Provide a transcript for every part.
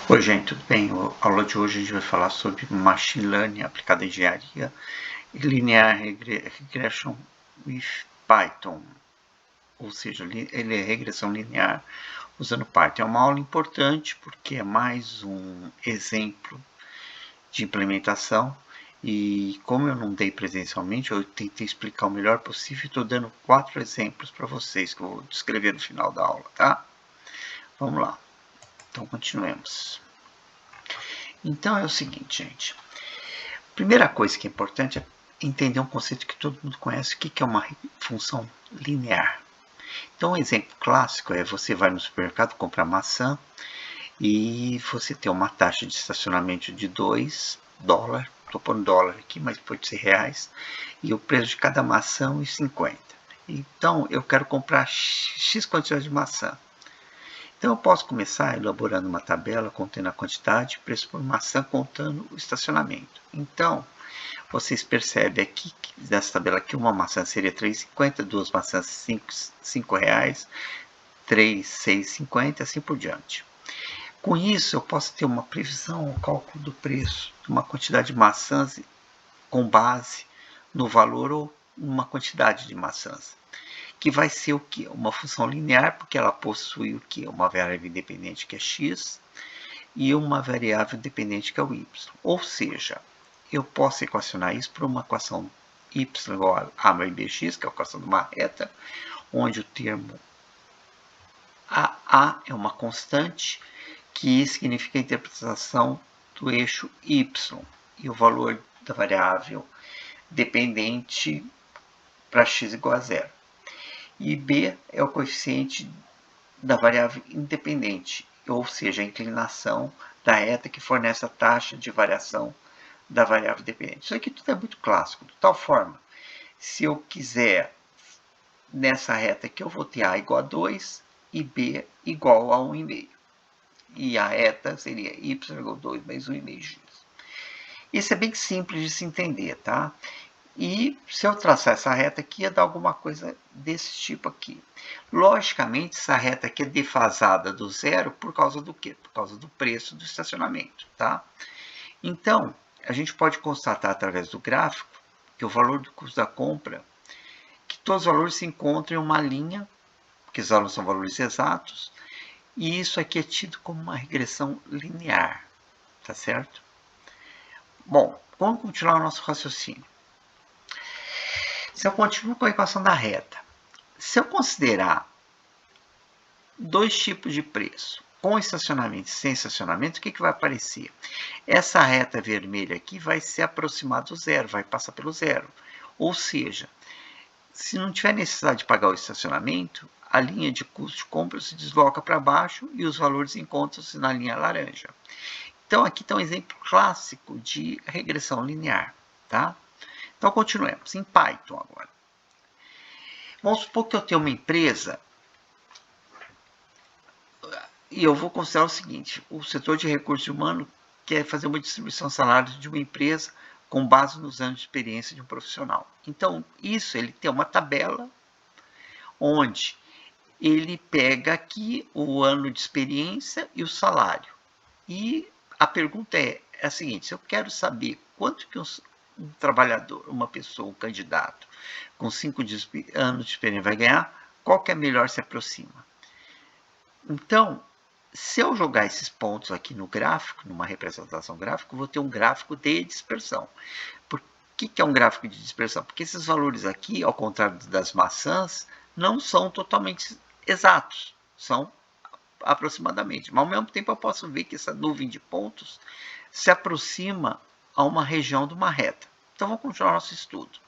Oi, gente, tudo bem? A aula de hoje a gente vai falar sobre Machine Learning aplicado à engenharia e Linear Regression with Python, ou seja, ele é regressão linear usando Python. É uma aula importante porque é mais um exemplo de implementação e como eu não dei presencialmente, eu tentei explicar o melhor possível e estou dando 4 exemplos para vocês que eu vou descrever no final da aula, tá? Vamos lá. Então, continuemos. Então é o seguinte, gente. Primeira coisa que é importante é entender um conceito que todo mundo conhece, o que é uma função linear. Então, um exemplo clássico é você vai no supermercado comprar maçã e você tem uma taxa de estacionamento de $2, estou pondo dólar aqui, mas pode ser reais, e o preço de cada maçã é 50. Então, eu quero comprar X quantidade de maçã. Então, eu posso começar elaborando uma tabela contendo a quantidade, preço por maçã, contando o estacionamento. Então, vocês percebem aqui que dessa tabela aqui uma maçã seria R$3,50, duas maçãs R$5, 3, 6,50, assim por diante. Com isso, eu posso ter uma previsão, um cálculo do preço de uma quantidade de maçãs com base no valor ou uma quantidade de maçãs, que vai ser o que? Uma função linear, porque ela possui o que? Uma variável independente que é x e uma variável dependente que é o y. Ou seja, eu posso equacionar isso por uma equação y igual a mais bx, que é a equação de uma reta, onde o termo a é uma constante, que significa a interpretação do eixo y, e o valor da variável dependente para x igual a zero. E b é o coeficiente da variável independente, ou seja, a inclinação da reta que fornece a taxa de variação da variável dependente. Isso aqui tudo é muito clássico, de tal forma, se eu quiser, nessa reta aqui, eu vou ter A igual a 2 e B igual a 1,5. E a reta seria y igual a 2 mais 1,5x. Isso é bem simples de se entender, tá? E se eu traçar essa reta aqui, ia dar alguma coisa desse tipo aqui. Logicamente, essa reta aqui é defasada do zero por causa do quê? Por causa do preço do estacionamento, tá? Então, a gente pode constatar através do gráfico que o valor do custo da compra, que todos os valores se encontram em uma linha, porque os valores são valores exatos, e isso aqui é tido como uma regressão linear, tá certo? Bom, vamos continuar o nosso raciocínio. Se eu continuo com a equação da reta, se eu considerar dois tipos de preço, com estacionamento e sem estacionamento, o que vai aparecer? Essa reta vermelha aqui vai se aproximar do zero, vai passar pelo zero. Ou seja, se não tiver necessidade de pagar o estacionamento, a linha de custo de compra se desloca para baixo e os valores encontram-se na linha laranja. Então, aqui está um exemplo clássico de regressão linear, tá? Então, continuemos. Em Python agora. Vamos supor que eu tenho uma empresa e eu vou considerar o seguinte: o setor de recursos humanos quer fazer uma distribuição de salários de uma empresa com base nos anos de experiência de um profissional. Então, isso ele tem uma tabela onde ele pega aqui o ano de experiência e o salário. E a pergunta é a seguinte: se eu quero saber quanto que um trabalhador, uma pessoa, um candidato com 5 anos de experiência vai ganhar, qual que é melhor se aproxima? Então, se eu jogar esses pontos aqui no gráfico, numa representação gráfica, eu vou ter um gráfico de dispersão. Por que é um gráfico de dispersão? Porque esses valores aqui, ao contrário das maçãs, não são totalmente exatos, são aproximadamente. Mas ao mesmo tempo eu posso ver que essa nuvem de pontos se aproxima a uma região de uma reta. Então vamos continuar nosso estudo.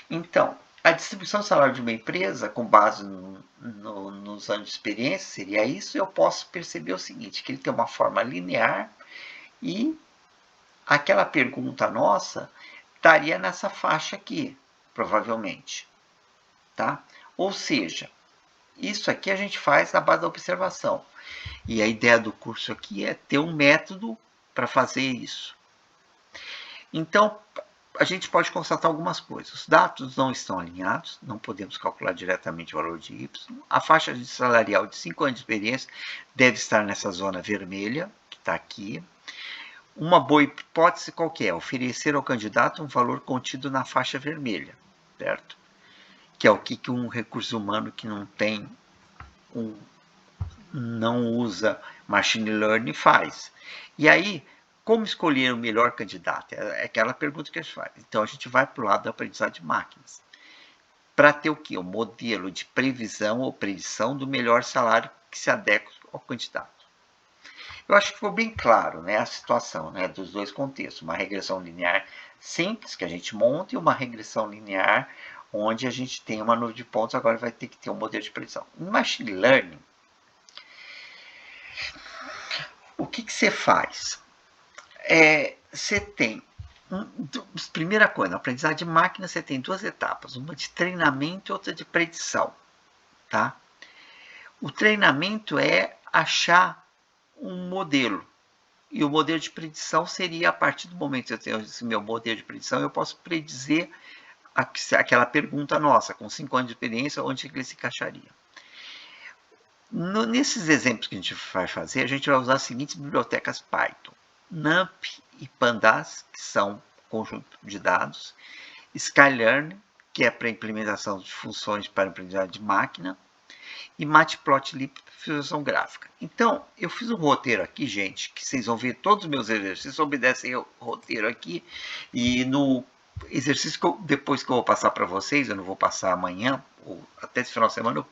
Então, a distribuição do salário de uma empresa, com base nos anos de experiência, seria isso. Eu posso perceber o seguinte, que ele tem uma forma linear e aquela pergunta nossa estaria nessa faixa aqui, provavelmente. Tá? Ou seja, isso aqui a gente faz na base da observação. E a ideia do curso aqui é ter um método para fazer isso. Então, a gente pode constatar algumas coisas. Os dados não estão alinhados, não podemos calcular diretamente o valor de Y. A faixa salarial de 5 anos de experiência deve estar nessa zona vermelha, que está aqui. Uma boa hipótese qualquer, oferecer ao candidato um valor contido na faixa vermelha, certo? Que é o que um recurso humano que não usa machine learning faz. E aí, como escolher o melhor candidato? É aquela pergunta que a gente faz. Então, a gente vai para o lado da aprendizagem de máquinas. Para ter o quê? O modelo de previsão ou predição do melhor salário que se adequa ao candidato. Eu acho que ficou bem claro, né, a situação, né, dos dois contextos. Uma regressão linear simples que a gente monta e uma regressão linear onde a gente tem uma nuvem de pontos, agora vai ter que ter um modelo de predição. Em machine learning, o que você faz? Você tem, primeira coisa, na aprendizagem de máquina você tem duas etapas, uma de treinamento e outra de predição. Tá? O treinamento é achar um modelo. E o modelo de predição seria, a partir do momento que eu tenho esse meu modelo de predição, eu posso predizer aquela pergunta nossa, com 5 anos de experiência, onde ele se encaixaria. Nesses exemplos que a gente vai fazer, a gente vai usar as seguintes bibliotecas Python. NumPy e Pandas, que são conjunto de dados. Sklearn, que é para implementação de funções para aprendizagem de máquina. E Matplotlib, visualização gráfica. Então, eu fiz um roteiro aqui, gente, que vocês vão ver todos os meus exercícios, obedecem o roteiro aqui. E no exercício, depois que eu vou passar para vocês, eu não vou passar amanhã, ou até esse final de semana,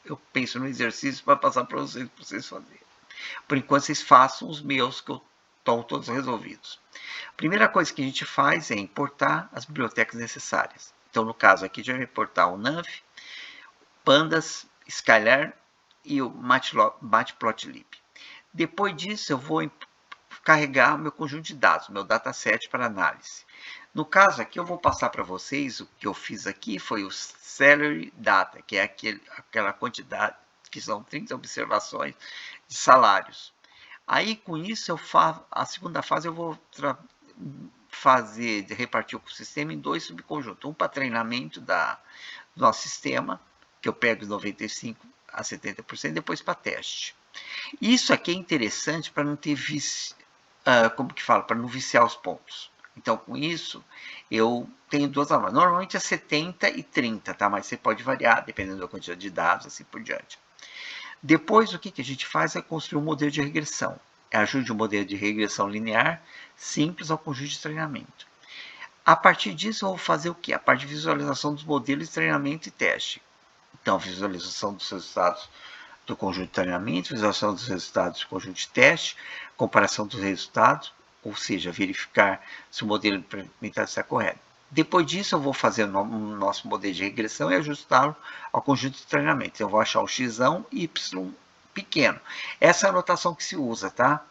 eu penso no exercício para passar para vocês fazerem. Por enquanto, vocês façam os meus, que estão todos resolvidos. A primeira coisa que a gente faz é importar as bibliotecas necessárias. Então, no caso aqui, a gente vai importar o NumPy, Pandas, Sklearn e o Matplotlib. Depois disso, eu vou carregar meu conjunto de dados, meu dataset para análise. No caso aqui, eu vou passar para vocês o que eu fiz aqui foi o Salary Data, que é aquela quantidade, que são 30 observações de salários. Aí, com isso, eu faço a segunda fase, eu vou repartir o sistema em dois subconjuntos. Um para treinamento do nosso sistema, que eu pego 95% a 70%, depois para teste. Isso aqui é interessante para não ter para não viciar os pontos. Então, com isso, eu tenho duas amarras. Normalmente é 70 e 30, tá? Mas você pode variar, dependendo da quantidade de dados, assim por diante. Depois, o que a gente faz é construir um modelo de regressão. Ajude um modelo de regressão linear simples ao conjunto de treinamento. A partir disso, eu vou fazer o quê? A parte de visualização dos modelos de treinamento e teste. Então, visualização dos resultados do conjunto de treinamento, visualização dos resultados do conjunto de teste, comparação dos resultados, ou seja, verificar se o modelo implementado está correto. Depois disso, eu vou fazer o nosso modelo de regressão e ajustá-lo ao conjunto de treinamento. Eu vou achar o x e y pequeno. Essa é a notação que se usa, tá?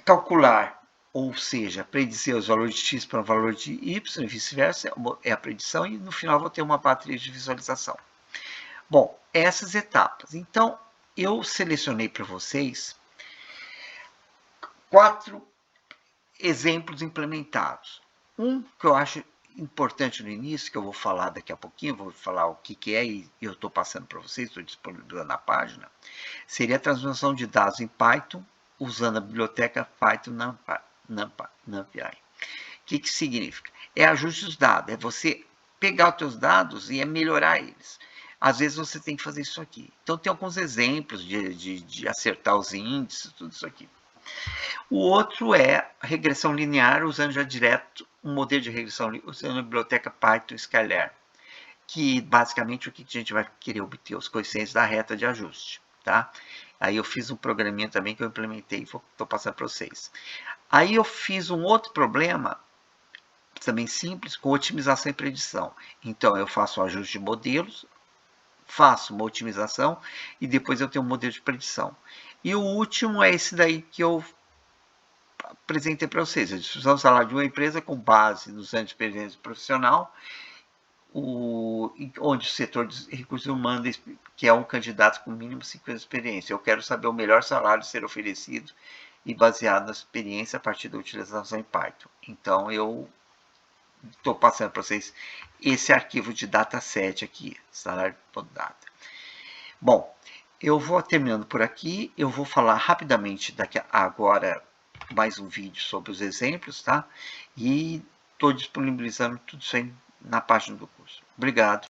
Calcular, ou seja, predizer os valores de x para o valor de y e vice-versa, é a predição, e no final vou ter uma matriz de visualização. Bom, essas etapas. Então, eu selecionei para vocês 4 exemplos implementados. Um que eu acho importante no início, que eu vou falar daqui a pouquinho, vou falar o que é e eu estou passando para vocês, estou disponibilizando na página, seria a transformação de dados em Python usando a biblioteca Python NumPy. O que significa? É ajuste dos dados, é você pegar os seus dados e melhorar eles. Às vezes você tem que fazer isso aqui. Então, tem alguns exemplos de acertar os índices, tudo isso aqui. O outro é a regressão linear, usando já direto um modelo de regressão, usando a biblioteca Python Sklearn, que basicamente o que a gente vai querer obter? Os coeficientes da reta de ajuste. Tá? Aí eu fiz um programinha também que eu implementei e estou passando para vocês. Aí eu fiz um outro problema, também simples, com otimização e predição. Então, eu faço o ajuste de modelos, faço uma otimização e depois eu tenho um modelo de predição. E o último é esse daí que eu apresentei para vocês, a distribuição do salário de uma empresa com base nos anos de experiência profissional, onde o setor de recursos humanos, que é um candidato com mínimo 5 anos de experiência. Eu quero saber o melhor salário a ser oferecido e baseado na experiência a partir da utilização em Python. Então, eu estou passando para vocês esse arquivo de dataset aqui, salário.data. Bom, eu vou terminando por aqui, eu vou falar rapidamente agora mais um vídeo sobre os exemplos, tá? E estou disponibilizando tudo isso aí na página do curso. Obrigado.